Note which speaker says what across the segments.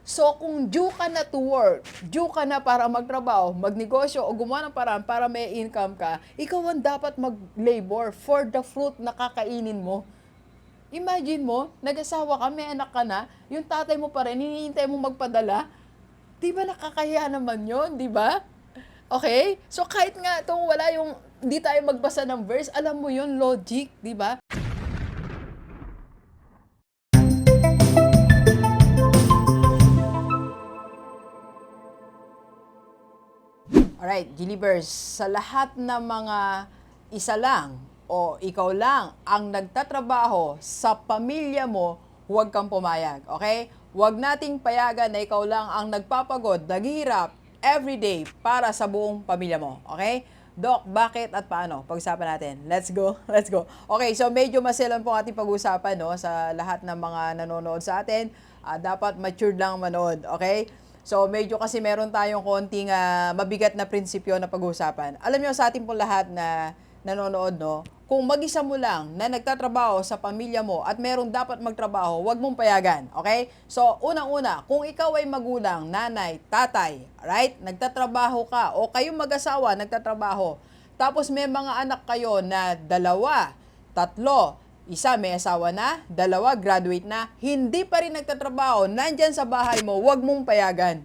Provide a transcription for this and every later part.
Speaker 1: So kung due ka na to work, due ka na para magtrabaho, magnegosyo o gumawa ng paraan para may income ka, ikaw ang dapat mag-labor for the fruit na kakainin mo. Imagine mo, nag-asawa ka, may anak ka na, yung tatay mo pa rin, hinihintay mo magpadala. Di ba nakakahiya naman yun, di ba? Okay? So kahit nga itong wala yung, hindi tayo magbasa ng verse, alam mo yun, logic, di ba? Alright, Gilibers, sa lahat ng mga isa lang o ikaw lang ang nagtatrabaho sa pamilya mo, huwag kang pumayag, okay? Huwag nating payagan na ikaw lang ang nagpapagod, naghihirap everyday para sa buong pamilya mo, okay? Doc, bakit at paano? Pag-usapan natin. Let's go. Let's go. Okay, so medyo maselan po ating pag-usapan no, sa lahat ng mga nanonood sa atin. Dapat matured lang manood, okay? So, medyo kasi meron tayong konting mabigat na prinsipyo na pag-uusapan. Alam niyo sa ating po lahat na nanonood, no? Kung mag-isa mo lang na nagtatrabaho sa pamilya mo at merong dapat magtrabaho, huwag mong payagan, okay? So, unang-una, kung ikaw ay magulang, nanay, tatay, right? Nagtatrabaho ka o kayong mag-asawa nagtatrabaho. Tapos may mga anak kayo na 2, 3, isa may asawa na, 2 graduate na, hindi pa rin nagtatrabaho, nandyan sa bahay mo, huwag mong payagan.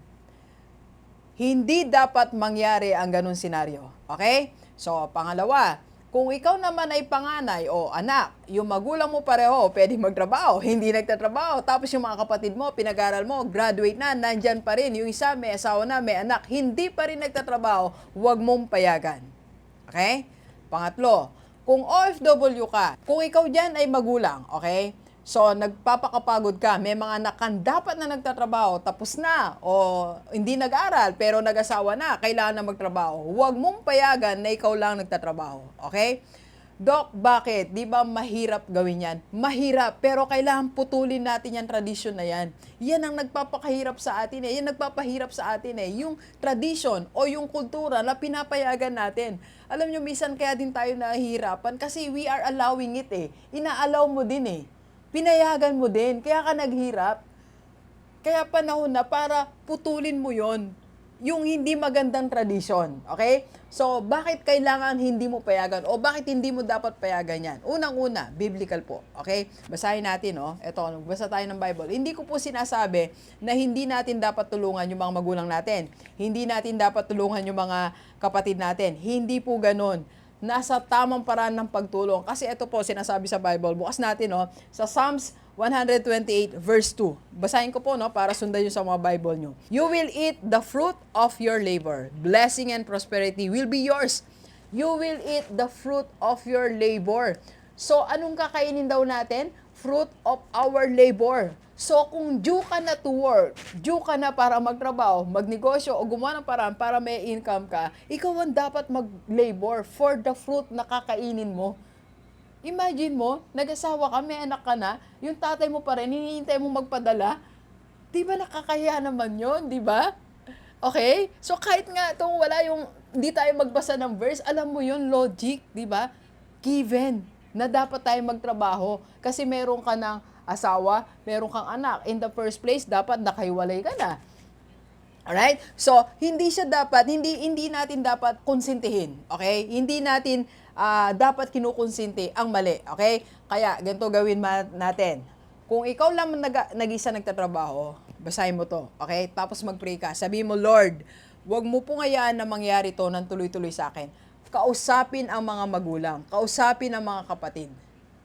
Speaker 1: Hindi dapat mangyari ang ganun senaryo. Okay? So, pangalawa, kung ikaw naman ay panganay o anak, yung magulang mo pareho, pwede magtrabaho, hindi nagtatrabaho, tapos yung mga kapatid mo, pinag-aral mo, graduate na, nandyan pa rin, yung isa may asawa na, may anak, hindi pa rin nagtatrabaho, huwag mong payagan. Okay? Pangatlo, kung OFW ka, kung ikaw dyan ay magulang, okay? So, nagpapakapagod ka, may mga anak kang dapat na nagtatrabaho, tapos na, o hindi nag-aral, pero nag-asawa na, kailangan na magtrabaho. Huwag mong payagan na ikaw lang nagtatrabaho, okay? Doc, bakit? Di ba mahirap gawin yan? Mahirap, pero kailangan putulin natin yan tradisyon na yan. Yan ang nagpapakahirap sa atin eh. Yan nagpapahirap sa atin eh. Yung tradition o yung kultura na pinapayagan natin. Alam nyo, minsan kaya din tayo nahihirapan kasi we are allowing it eh. Ina-allow mo din eh. Pinayagan mo din. Kaya ka naghirap. Kaya panahon na para putulin mo yon yung hindi magandang tradisyon. Okay? So, bakit kailangan hindi mo payagan? O bakit hindi mo dapat payagan yan? Unang-una, biblical po. Okay? Basahin natin, oh. Ito, basa tayo ng Bible. Hindi ko po sinasabi na hindi natin dapat tulungan yung mga magulang natin. Hindi natin dapat tulungan yung mga kapatid natin. Hindi po ganun. Nasa tamang paraan ng pagtulong. Kasi ito po, sinasabi sa Bible. Bukas natin, oh, sa Psalms 128 verse 2. Basahin ko po no para sundan niyo sa mga Bible niyo. You will eat the fruit of your labor. Blessing and prosperity will be yours. You will eat the fruit of your labor. So anong kakainin daw natin? Fruit of our labor. So kung due ka na to work, due ka na para magtrabaho, magnegosyo o gumawa ng paraan para may income ka, ikaw ang dapat mag-labor for the fruit na kakainin mo. Imagine mo, nag-asawa ka, may anak ka na, yung tatay mo pa rin, hinihintay mo magpadala. Di ba nakakahiya naman yun, di ba? Okay? So kahit nga itong wala yung, hindi tayo magbasa ng verse, alam mo yun, logic, di ba? Given na dapat tayo magtrabaho kasi meron ka ng asawa, meron kang anak. In the first place, dapat nakahiwalay ka na. Alright? So, hindi natin dapat konsintihin. Okay? Hindi natin dapat kinukonsinte ang mali. Okay? Kaya, ganito gawin natin. Kung ikaw lang nag-isa nagtatrabaho, basahin mo to. Okay? Tapos mag-pray ka. Sabihin mo, Lord, wag mo pong hayaan na mangyari to ng tuloy-tuloy sa akin. Kausapin ang mga magulang. Kausapin ang mga kapatid.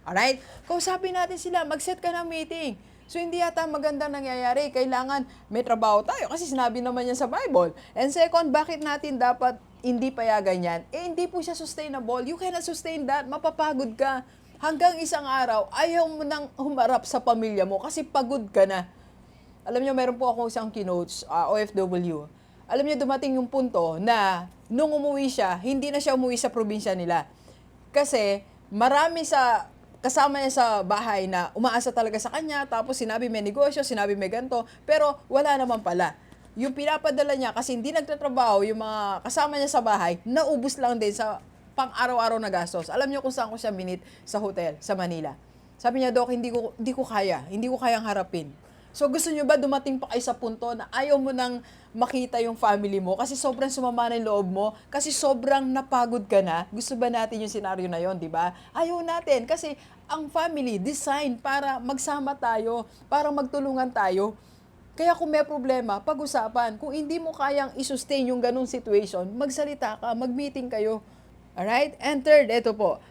Speaker 1: Alright? Kausapin natin sila. Mag-set ka ng meeting. So, hindi yata magandang nangyayari. Kailangan may trabaho tayo kasi sinabi naman yan sa Bible. And second, bakit natin dapat hindi payagan yan? Eh, hindi po siya sustainable. You cannot sustain that. Mapapagod ka. Hanggang isang araw, ayaw mo nang humarap sa pamilya mo kasi pagod ka na. Alam niyo, meron po ako isang keynotes, OFW. Alam niyo, dumating yung punto na nung umuwi siya, hindi na siya umuwi sa probinsya nila. Kasi marami sa kasama niya sa bahay na umaasa talaga sa kanya, tapos sinabi may negosyo, sinabi may ganito, pero wala naman pala. Yung pinapadala niya kasi hindi nagtatrabaho, yung mga kasama niya sa bahay, naubos lang din sa pang-araw-araw na gastos. Alam niyo kung saan ko siya minit sa hotel sa Manila. Sabi niya, Doc, hindi ko kaya, hindi ko kayang harapin. So gusto nyo ba dumating pa kayo sa punto na ayaw mo nang makita yung family mo kasi sobrang sumama na yung loob mo, kasi sobrang napagod ka na? Gusto ba natin yung senaryo na yon, di ba? Ayaw natin kasi ang family design para magsama tayo, para magtulungan tayo. Kaya kung may problema, pag-usapan. Kung hindi mo kayang i-sustain yung ganung situation, magsalita ka, mag-meeting kayo. Alright? And third, ito po.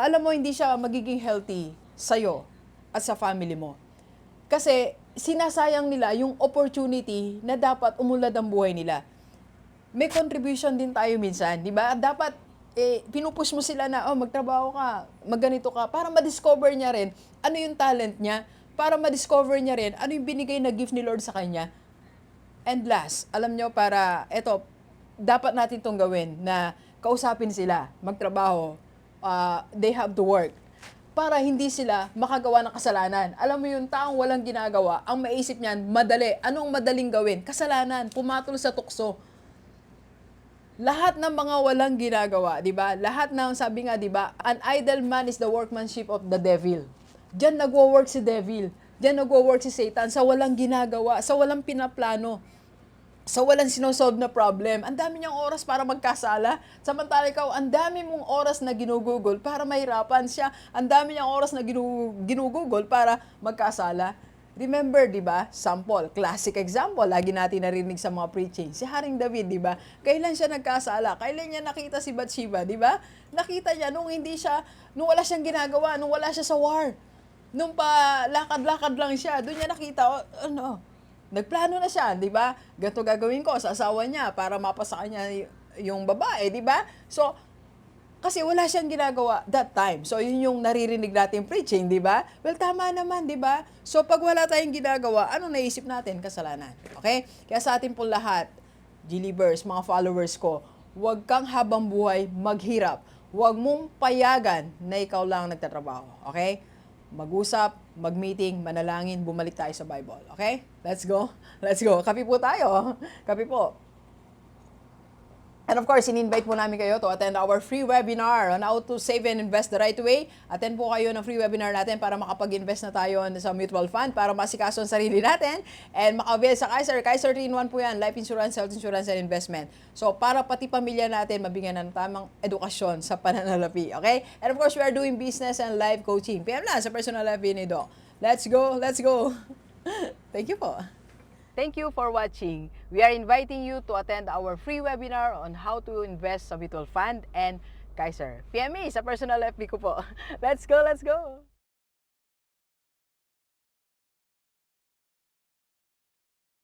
Speaker 1: Alam mo, hindi siya magiging healthy sa'yo at sa family mo. Kasi sinasayang nila yung opportunity na dapat umunlad ang buhay nila. May contribution din tayo minsan, di ba? Dapat pinupush mo sila na, magtrabaho ka, magganito ka, para ma-discover niya rin ano yung talent niya, para ma-discover niya rin ano yung binigay na gift ni Lord sa kanya. And last, alam nyo, dapat natin itong gawin na kausapin sila, magtrabaho, they have to work, para hindi sila makagawa ng kasalanan. Alam mo yung taong walang ginagawa, ang maisip niyan, madali. Anong madaling gawin? Kasalanan, pumatol sa tukso. Lahat ng mga walang ginagawa, di ba? Lahat ng, sabi nga, di ba, an idle man is the workmanship of the devil. Diyan nagwo-work si devil. Diyan nagwo-work si Satan sa walang ginagawa, sa walang pinaplano, sa walang sinosolve na problem. Ang dami niyang oras para magkasala. Samantala ikaw, ang dami mong oras na ginugugol para mahirapan siya. Ang dami niyang oras na ginugugol para magkasala. Remember, di ba? Sample, classic example, lagi natin narinig sa mga preaching. Si Haring David, di ba? Kailan siya nagkasala? Kailan niya nakita si Bathsheba, di ba? Nakita niya nung wala siyang ginagawa, nung wala siya sa war. Nung pa lakad-lakad lang siya, doon niya nakita, nagplano na siya, di ba? Ganito gagawin ko sa asawa niya para mapasa kanya yung babae, di ba? So, kasi wala siyang ginagawa that time. So, yun yung naririnig natin preaching, di ba? Well, tama naman, di ba? So, pag wala tayong ginagawa, anong naisip natin? Kasalanan. Okay? Kaya sa atin po lahat, G-Libers, mga followers ko, huwag kang habang buhay maghirap. Huwag mong payagan na ikaw lang nagtatrabaho. Okay? Mag-usap, mag-meeting, manalangin, bumalik tayo sa Bible. Okay? Let's go. Let's go. Kape po tayo. Kape po. And of course, in-invite po namin kayo to attend our free webinar on how to save and invest the right way. Attend po kayo ng free webinar natin para makapag-invest na tayo sa mutual fund, para masikaso ang sarili natin, and maka-avail sa Kaiser. Kaiser 3-in-1 po yan, life insurance, health insurance, and investment. So, para pati pamilya natin mabigyan ng tamang edukasyon sa pananalapi. Okay? And of course, we are doing business and life coaching. PM lang sa personal life ni Doc. Let's go! Let's go! Thank you po. Thank you for watching. We are inviting you to attend our free webinar on how to invest sa mutual fund and Kaiser. PME sa personal FB ko po. Let's go, let's go!